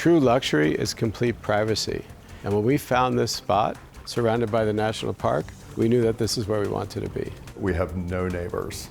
True luxury is complete privacy. And when we found this spot, surrounded by the national park, we knew that this is where we wanted to be. We have no neighbors.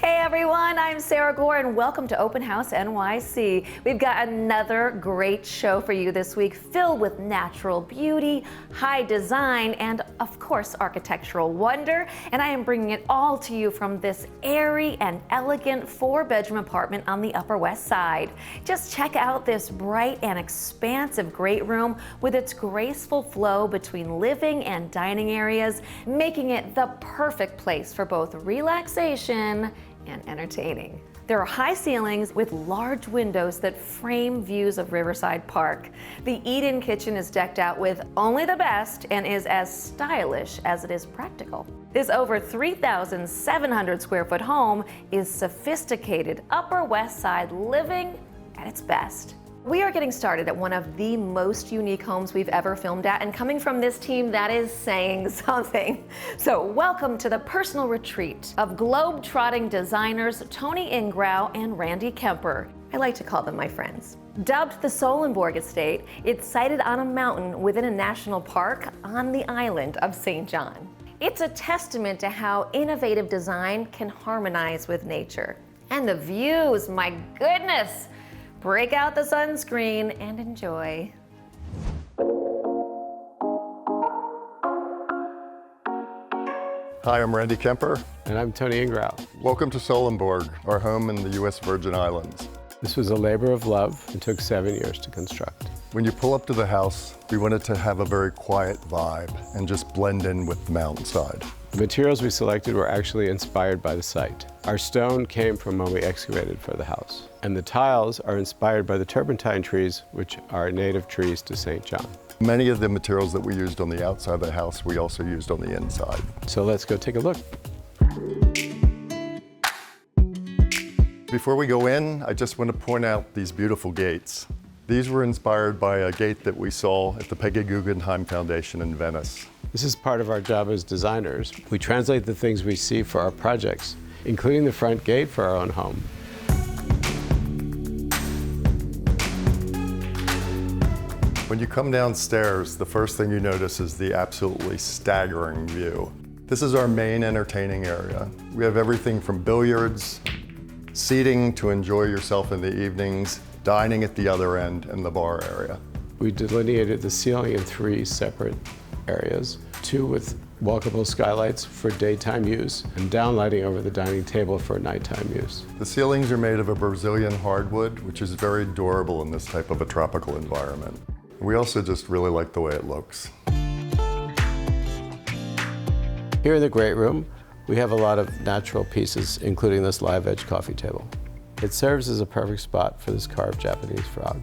Everyone, I'm Sara Gore and welcome to Open House NYC. We've got another great show for you this week filled with natural beauty, high design, and of course architectural wonder. And I am bringing it all to you from this airy and elegant 4-bedroom apartment on the Upper West Side. Just check out this bright and expansive great room with its graceful flow between living and dining areas, making it the perfect place for both relaxation and entertaining. There are high ceilings with large windows that frame views of Riverside Park. The eat-in kitchen is decked out with only the best and is as stylish as it is practical. This over 3,700 square foot home is sophisticated Upper West Side living at its best. We are getting started at one of the most unique homes we've ever filmed at, and coming from this team, that is saying something. So welcome to the personal retreat of globetrotting designers Tony Ingrao and Randy Kemper. I like to call them my friends. Dubbed the Solenborg Estate, it's sited on a mountain within a national park on the island of St. John. It's a testament to how innovative design can harmonize with nature. And the views, my goodness! Break out the sunscreen and enjoy. Hi, I'm Randy Kemper. And I'm Tony Ingrao. Welcome to Solenborg, our home in the U.S. Virgin Islands. This was a labor of love and took 7 years to construct. When you pull up to the house, we wanted to have a very quiet vibe and just blend in with the mountainside. The materials we selected were actually inspired by the site. Our stone came from when we excavated for the house. And the tiles are inspired by the turpentine trees, which are native trees to St. John. Many of the materials that we used on the outside of the house, we also used on the inside. So let's go take a look. Before we go in, I just want to point out these beautiful gates. These were inspired by a gate that we saw at the Peggy Guggenheim Foundation in Venice. This is part of our job as designers. We translate the things we see for our projects, including the front gate for our own home. When you come downstairs, the first thing you notice is the absolutely staggering view. This is our main entertaining area. We have everything from billiards, seating to enjoy yourself in the evenings, dining at the other end, and the bar area. We delineated the ceiling in 3 separate areas, 2 with walkable skylights for daytime use and downlighting over the dining table for nighttime use. The ceilings are made of a Brazilian hardwood, which is very durable in this type of a tropical environment. We also just really like the way it looks. Here in the great room, we have a lot of natural pieces, including this live edge coffee table. It serves as a perfect spot for this carved Japanese frog.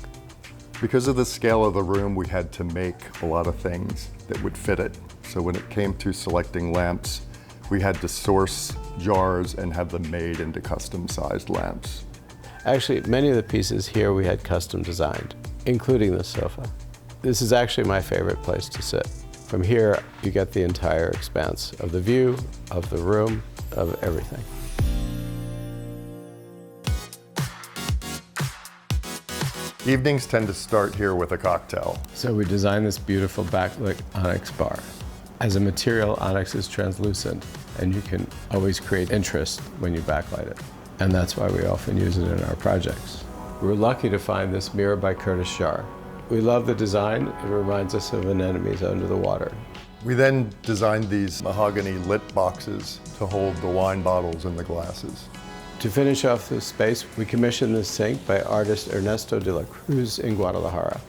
Because of the scale of the room, we had to make a lot of things that would fit it. So when it came to selecting lamps, we had to source jars and have them made into custom-sized lamps. Actually, many of the pieces here we had custom designed, including this sofa. This is actually my favorite place to sit. From here, you get the entire expanse of the view, of the room, of everything. Evenings tend to start here with a cocktail. So we designed this beautiful backlit onyx bar. As a material, onyx is translucent, and you can always create interest when you backlight it. And that's why we often use it in our projects. We're lucky to find this mirror by Curtis Jarre. We love the design. It reminds us of anemones under the water. We then designed these mahogany lit boxes to hold the wine bottles and the glasses. To finish off this space, we commissioned this sink by artist Ernesto de la Cruz in Guadalajara.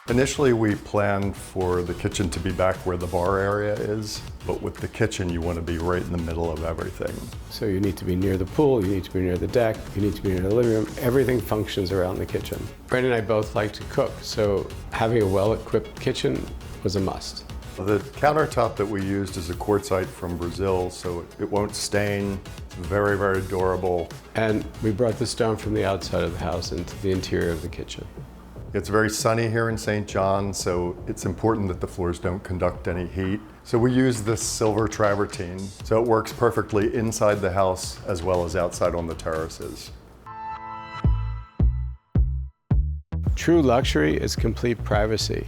Initially, we planned for the kitchen to be back where the bar area is, but with the kitchen, you want to be right in the middle of everything. So you need to be near the pool, you need to be near the deck, you need to be near the living room. Everything functions around the kitchen. Brandon and I both like to cook, so having a well-equipped kitchen was a must. The countertop that we used is a quartzite from Brazil, so it won't stain. It's very, very durable. And we brought the stone from the outside of the house into the interior of the kitchen. It's very sunny here in St. John, so it's important that the floors don't conduct any heat. So we use this silver travertine, so it works perfectly inside the house as well as outside on the terraces. True luxury is complete privacy.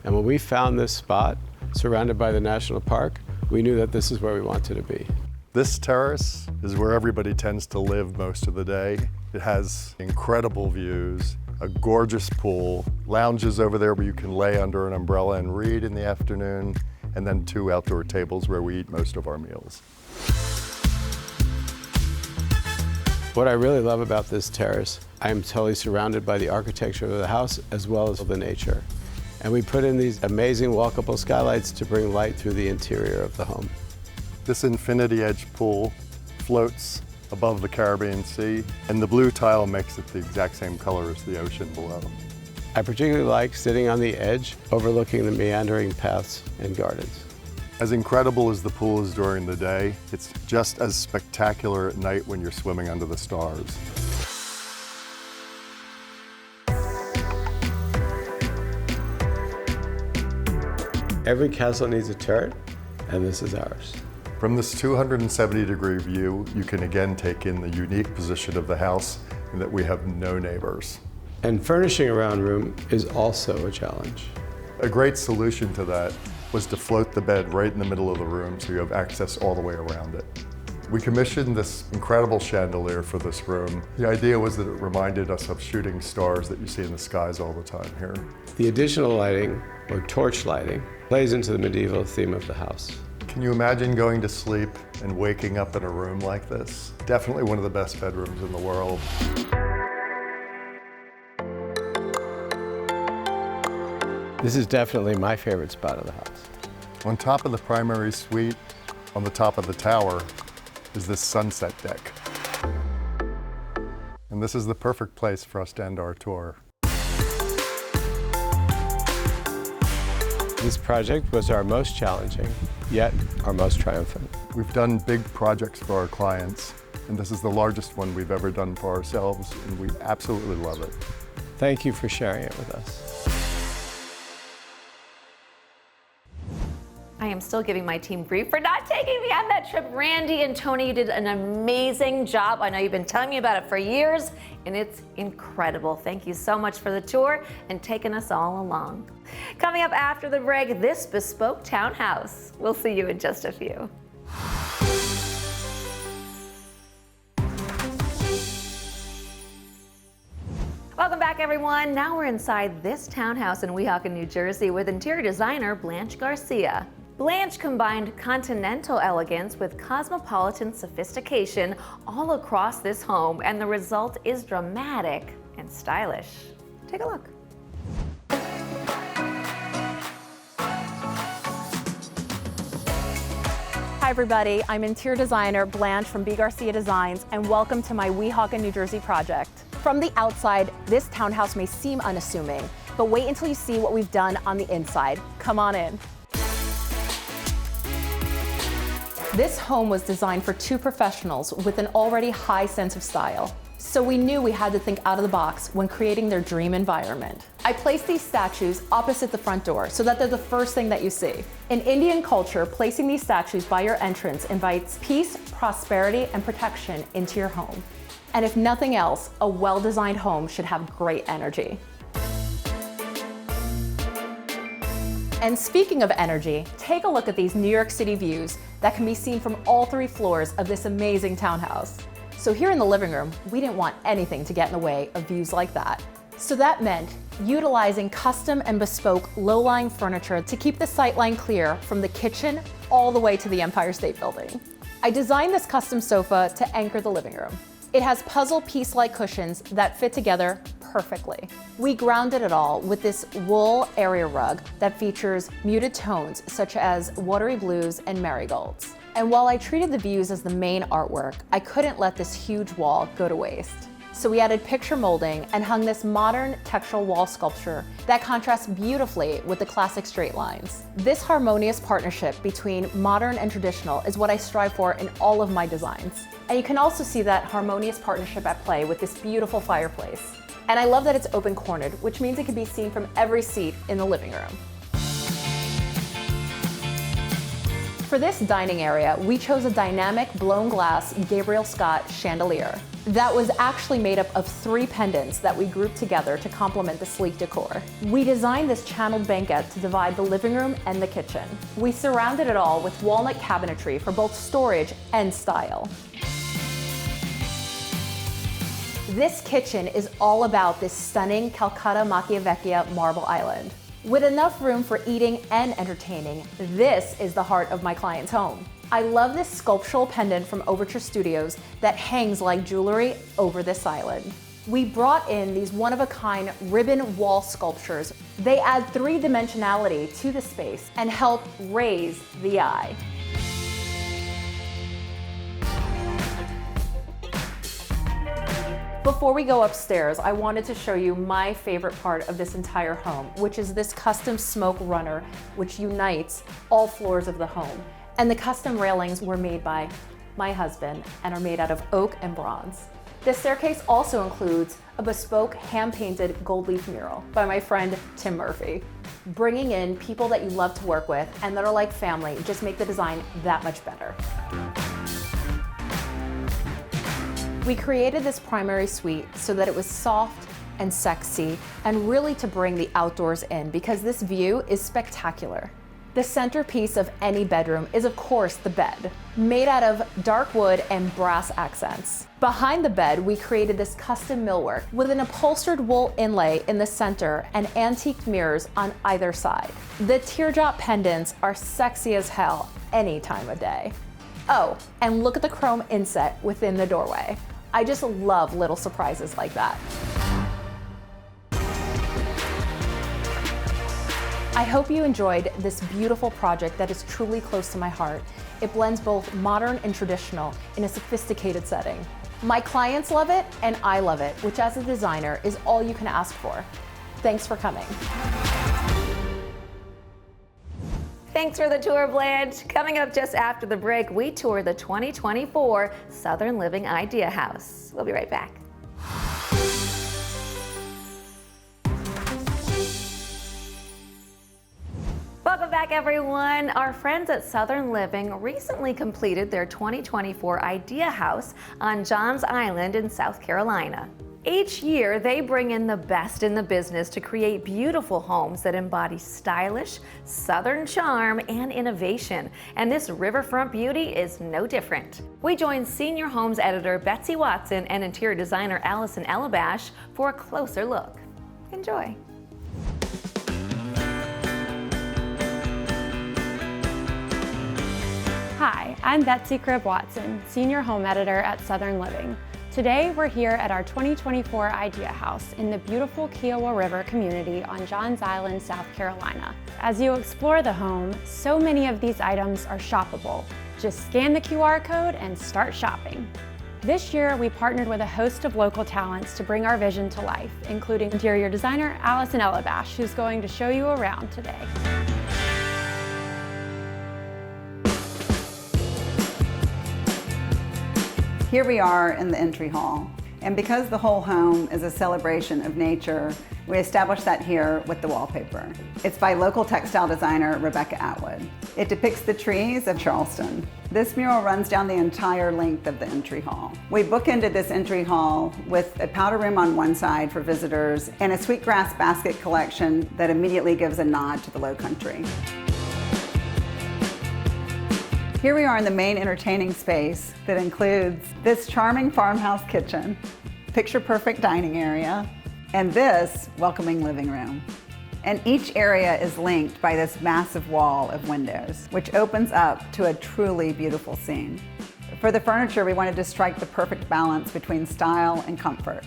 And when we found this spot, surrounded by the national park, we knew that this is where we wanted to be. This terrace is where everybody tends to live most of the day. It has incredible views, a gorgeous pool, lounges over there where you can lay under an umbrella and read in the afternoon, and then 2 outdoor tables where we eat most of our meals. What I really love about this terrace, I am totally surrounded by the architecture of the house as well as the nature. And we put in these amazing walkable skylights to bring light through the interior of the home. This infinity edge pool floats above the Caribbean Sea, and the blue tile makes it the exact same color as the ocean below. I particularly like sitting on the edge, overlooking the meandering paths and gardens. As incredible as the pool is during the day, it's just as spectacular at night when you're swimming under the stars. Every castle needs a turret, and this is ours. From this 270-degree view, you can again take in the unique position of the house in that we have no neighbors. And furnishing a round room is also a challenge. A great solution to that was to float the bed right in the middle of the room so you have access all the way around it. We commissioned this incredible chandelier for this room. The idea was that it reminded us of shooting stars that you see in the skies all the time here. The additional lighting, or torch lighting, plays into the medieval theme of the house. Can you imagine going to sleep and waking up in a room like this? Definitely one of the best bedrooms in the world. This is definitely my favorite spot of the house. On top of the primary suite, on the top of the tower, is this sunset deck. And this is the perfect place for us to end our tour. This project was our most challenging, yet our most triumphant. We've done big projects for our clients, and this is the largest one we've ever done for ourselves, and we absolutely love it. Thank you for sharing it with us. I am still giving my team grief for not taking me on that trip. Randy and Tony, you did an amazing job. I know you've been telling me about it for years, and it's incredible. Thank you so much for the tour and taking us all along. Coming up after the break, this bespoke townhouse. We'll see you in just a few. Welcome back, everyone. Now we're inside this townhouse in Weehawken, New Jersey with interior designer Blanche Garcia. Blanche combined continental elegance with cosmopolitan sophistication all across this home, and the result is dramatic and stylish. Take a look. Hi everybody, I'm interior designer Blanche from B. Garcia Designs, and welcome to my Weehawken, New Jersey project. From the outside, this townhouse may seem unassuming, but wait until you see what we've done on the inside. Come on in. This home was designed for 2 professionals with an already high sense of style. So we knew we had to think out of the box when creating their dream environment. I placed these statues opposite the front door so that they're the first thing that you see. In Indian culture, placing these statues by your entrance invites peace, prosperity, and protection into your home. And if nothing else, a well-designed home should have great energy. And speaking of energy, take a look at these New York City views that can be seen from all 3 floors of this amazing townhouse. So here in the living room, we didn't want anything to get in the way of views like that. So that meant utilizing custom and bespoke low-lying furniture to keep the sightline clear from the kitchen all the way to the Empire State Building. I designed this custom sofa to anchor the living room. It has puzzle piece-like cushions that fit together perfectly. We grounded it all with this wool area rug that features muted tones such as watery blues and marigolds. And while I treated the views as the main artwork, I couldn't let this huge wall go to waste. So we added picture molding and hung this modern textural wall sculpture that contrasts beautifully with the classic straight lines. This harmonious partnership between modern and traditional is what I strive for in all of my designs. And you can also see that harmonious partnership at play with this beautiful fireplace. And I love that it's open-cornered, which means it can be seen from every seat in the living room. For this dining area, we chose a dynamic blown glass Gabriel Scott chandelier that was actually made up of 3 pendants that we grouped together to complement the sleek decor. We designed this channeled banquette to divide the living room and the kitchen. We surrounded it all with walnut cabinetry for both storage and style. This kitchen is all about this stunning Calcutta Macchia Vecchia marble island. With enough room for eating and entertaining, this is the heart of my client's home. I love this sculptural pendant from Overture Studios that hangs like jewelry over this island. We brought in these one-of-a-kind ribbon wall sculptures. They add 3-dimensionality to the space and help raise the eye. Before we go upstairs, I wanted to show you my favorite part of this entire home, which is this custom smoke runner, which unites all floors of the home. And the custom railings were made by my husband and are made out of oak and bronze. This staircase also includes a bespoke hand-painted gold leaf mural by my friend Tim Murphy. Bringing in people that you love to work with and that are like family just make the design that much better. We created this primary suite so that it was soft and sexy and really to bring the outdoors in because this view is spectacular. The centerpiece of any bedroom is of course the bed, made out of dark wood and brass accents. Behind the bed, we created this custom millwork with an upholstered wool inlay in the center and antique mirrors on either side. The teardrop pendants are sexy as hell any time of day. Oh, and look at the chrome inset within the doorway. I just love little surprises like that. I hope you enjoyed this beautiful project that is truly close to my heart. It blends both modern and traditional in a sophisticated setting. My clients love it and I love it, which as a designer is all you can ask for. Thanks for coming. Thanks for the tour, Blanche. Coming up just after the break, we tour the 2024 Southern Living Idea House. We'll be right back. Welcome back, everyone. Our friends at Southern Living recently completed their 2024 Idea House on Johns Island in South Carolina. Each year, they bring in the best in the business to create beautiful homes that embody stylish, Southern charm and innovation. And this riverfront beauty is no different. We join Senior Homes editor Betsy Watson and interior designer Allison Elabash for a closer look. Enjoy. Hi, I'm Betsy Cribb Watson, Senior Home Editor at Southern Living. Today, we're here at our 2024 Idea House in the beautiful Kiowa River community on Johns Island, South Carolina. As you explore the home, so many of these items are shoppable. Just scan the QR code and start shopping. This year, we partnered with a host of local talents to bring our vision to life, including interior designer Allison Elabash, who's going to show you around today. Here we are in the entry hall, and because the whole home is a celebration of nature, we established that here with the wallpaper. It's by local textile designer Rebecca Atwood. It depicts the trees of Charleston. This mural runs down the entire length of the entry hall. We bookended this entry hall with a powder room on one side for visitors and a sweetgrass basket collection that immediately gives a nod to the Lowcountry. Here we are in the main entertaining space that includes this charming farmhouse kitchen, picture-perfect dining area, and this welcoming living room. And each area is linked by this massive wall of windows, which opens up to a truly beautiful scene. For the furniture, we wanted to strike the perfect balance between style and comfort.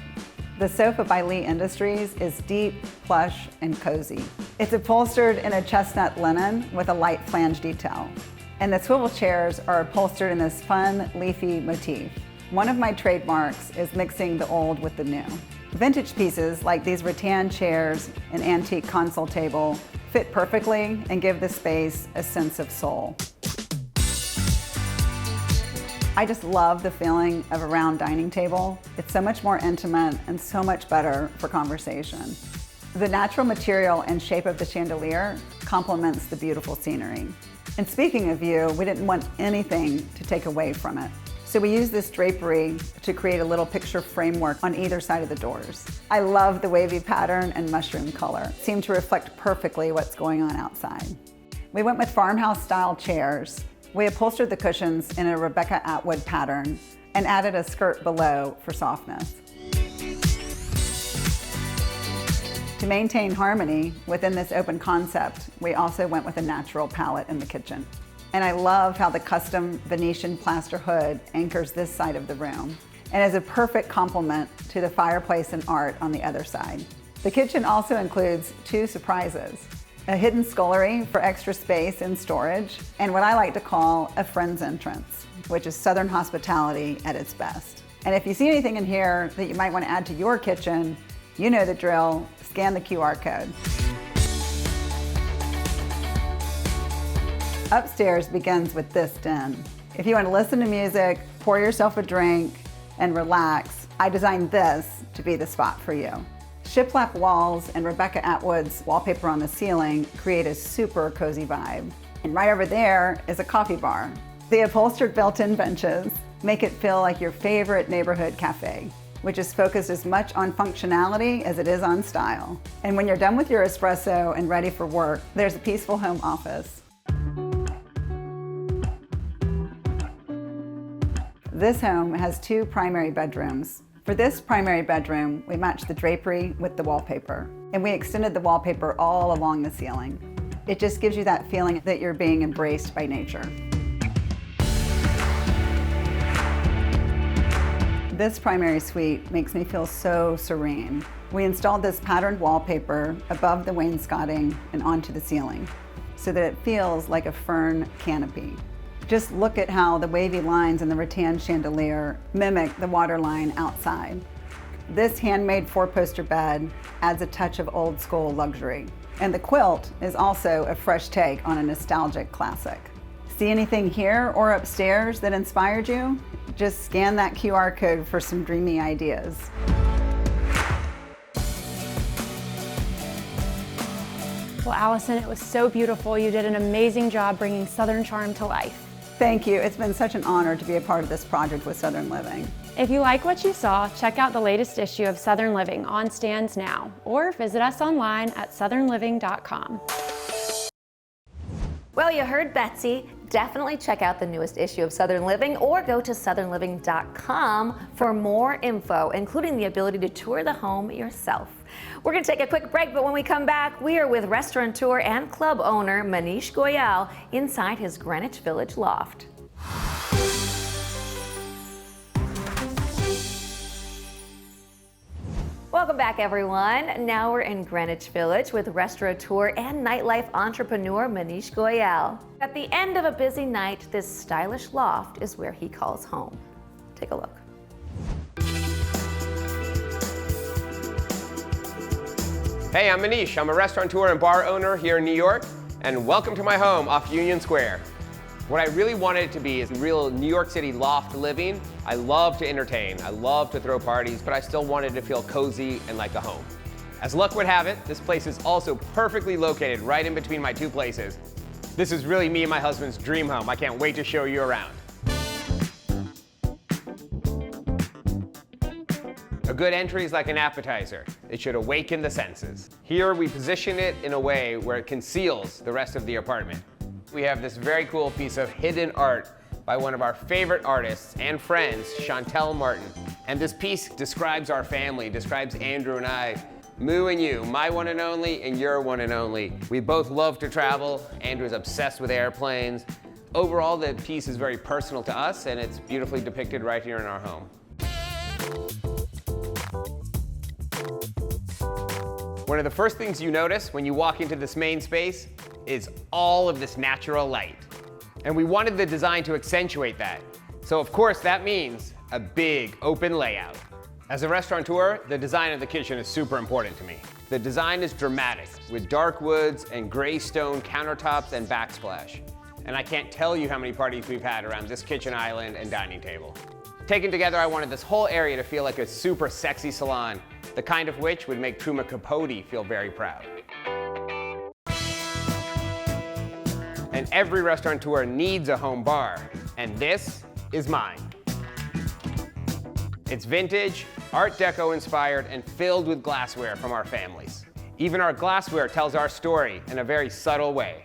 The sofa by Lee Industries is deep, plush, and cozy. It's upholstered in a chestnut linen with a light flange detail. And the swivel chairs are upholstered in this fun, leafy motif. One of my trademarks is mixing the old with the new. Vintage pieces like these rattan chairs and antique console table fit perfectly and give the space a sense of soul. I just love the feeling of a round dining table. It's so much more intimate and so much better for conversation. The natural material and shape of the chandelier complements the beautiful scenery. And speaking of view, we didn't want anything to take away from it. So we used this drapery to create a little picture framework on either side of the doors. I love the wavy pattern and mushroom color. It seemed to reflect perfectly what's going on outside. We went with farmhouse style chairs. We upholstered the cushions in a Rebecca Atwood pattern and added a skirt below for softness. To maintain harmony within this open concept, we also went with a natural palette in the kitchen. And I love how the custom Venetian plaster hood anchors this side of the room and is a perfect complement to the fireplace and art on the other side. The kitchen also includes two surprises: a hidden scullery for extra space and storage, and what I like to call a friend's entrance, which is Southern hospitality at its best. And if you see anything in here that you might want to add to your kitchen, you know the drill, scan the QR code. Upstairs begins with this den. If you want to listen to music, pour yourself a drink, and relax, I designed this to be the spot for you. Shiplap walls and Rebecca Atwood's wallpaper on the ceiling create a super cozy vibe. And right over there is a coffee bar. The upholstered built-in benches make it feel like your favorite neighborhood cafe, which is focused as much on functionality as it is on style. And when you're done with your espresso and ready for work, there's a peaceful home office. This home has two primary bedrooms. For this primary bedroom, we matched the drapery with the wallpaper, and we extended the wallpaper all along the ceiling. It just gives you that feeling that you're being embraced by nature. This primary suite makes me feel so serene. We installed this patterned wallpaper above the wainscoting and onto the ceiling so that it feels like a fern canopy. Just look at how the wavy lines in the rattan chandelier mimic the waterline outside. This handmade four-poster bed adds a touch of old school luxury. And the quilt is also a fresh take on a nostalgic classic. See anything here or upstairs that inspired you? Just scan that QR code for some dreamy ideas. Well, Allison, it was so beautiful. You did an amazing job bringing Southern charm to life. Thank you. It's been such an honor to be a part of this project with Southern Living. If you like what you saw, check out the latest issue of Southern Living on stands now, or visit us online at southernliving.com. Well, you heard Betsy. Definitely check out the newest issue of Southern Living or go to southernliving.com for more info, including the ability to tour the home yourself. We're going to take a quick break, but when we come back, we are with restaurateur and club owner Manish Goyal inside his Greenwich Village loft. Welcome back, everyone. Now we're in Greenwich Village with restaurateur and nightlife entrepreneur Manish Goyal. At the end of a busy night, this stylish loft is where he calls home. Take a look. Hey, I'm Manish. I'm a restaurateur and bar owner here in New York, and welcome to my home off Union Square. What I really wanted it to be is real New York City loft living. I love to entertain, I love to throw parties, but I still wanted to feel cozy and like a home. As luck would have it, this place is also perfectly located right in between my two places. This is really me and my husband's dream home. I can't wait to show you around. A good entry is like an appetizer. It should awaken the senses. Here we position it in a way where it conceals the rest of the apartment. We have this very cool piece of hidden art by one of our favorite artists and friends, Chantel Martin. And this piece describes our family, describes Andrew and I, Moo and you, my one and only and your one and only. We both love to travel. Andrew's obsessed with airplanes. Overall, the piece is very personal to us, and it's beautifully depicted right here in our home. One of the first things you notice when you walk into this main space is all of this natural light. And we wanted the design to accentuate that. So of course that means a big open layout. As a restaurateur, the design of the kitchen is super important to me. The design is dramatic, with dark woods and gray stone countertops and backsplash. And I can't tell you how many parties we've had around this kitchen island and dining table. Taken together, I wanted this whole area to feel like a super sexy salon, the kind of which would make Truman Capote feel very proud. And every restaurateur needs a home bar, and this is mine. It's vintage, Art Deco inspired, and filled with glassware from our families. Even our glassware tells our story in a very subtle way.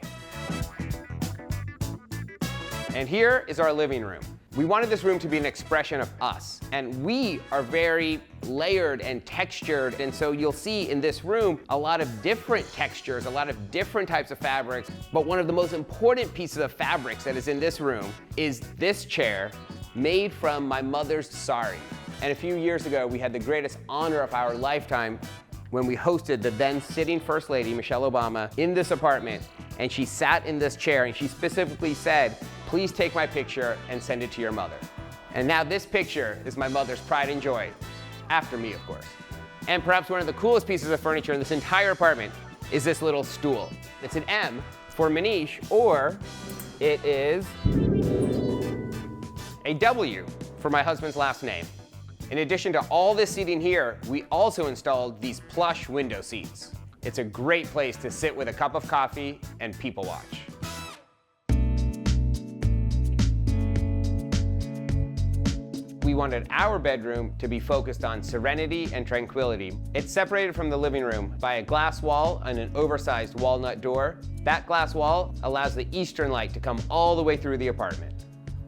And here is our living room. We wanted this room to be an expression of us, and we are very layered and textured, and so you'll see in this room a lot of different textures, a lot of different types of fabrics, but one of the most important pieces of fabrics that is in this room is this chair made from my mother's sari. And a few years ago, we had the greatest honor of our lifetime when we hosted the then sitting First Lady, Michelle Obama, in this apartment, and she sat in this chair and she specifically said, "Please take my picture and send it to your mother." And now this picture is my mother's pride and joy, after me, of course. And perhaps one of the coolest pieces of furniture in this entire apartment is this little stool. It's an M for Manish, or it is a W for my husband's last name. In addition to all this seating here, we also installed these plush window seats. It's a great place to sit with a cup of coffee and people watch. We wanted our bedroom to be focused on serenity and tranquility. It's separated from the living room by a glass wall and an oversized walnut door. That glass wall allows the eastern light to come all the way through the apartment.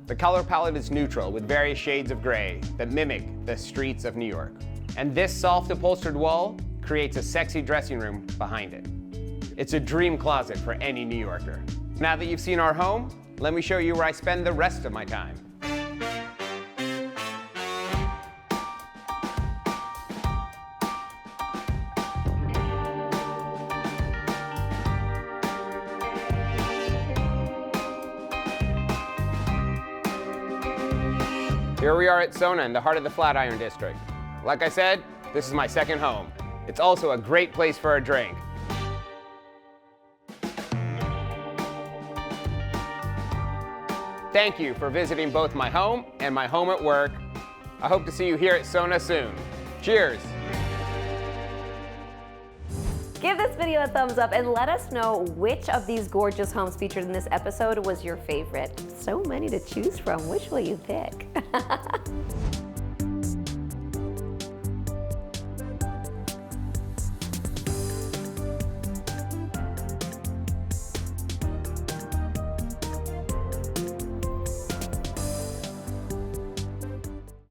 The color palette is neutral with various shades of gray that mimic the streets of New York. And this soft upholstered wall creates a sexy dressing room behind it. It's a dream closet for any New Yorker. Now that you've seen our home, let me show you where I spend the rest of my time. Here we are at Sona in the heart of the Flatiron District. Like I said, this is my second home. It's also a great place for a drink. Thank you for visiting both my home and my home at work. I hope to see you here at Sona soon. Cheers. Give this video a thumbs up and let us know which of these gorgeous homes featured in this episode was your favorite. So many to choose from. Which will you pick?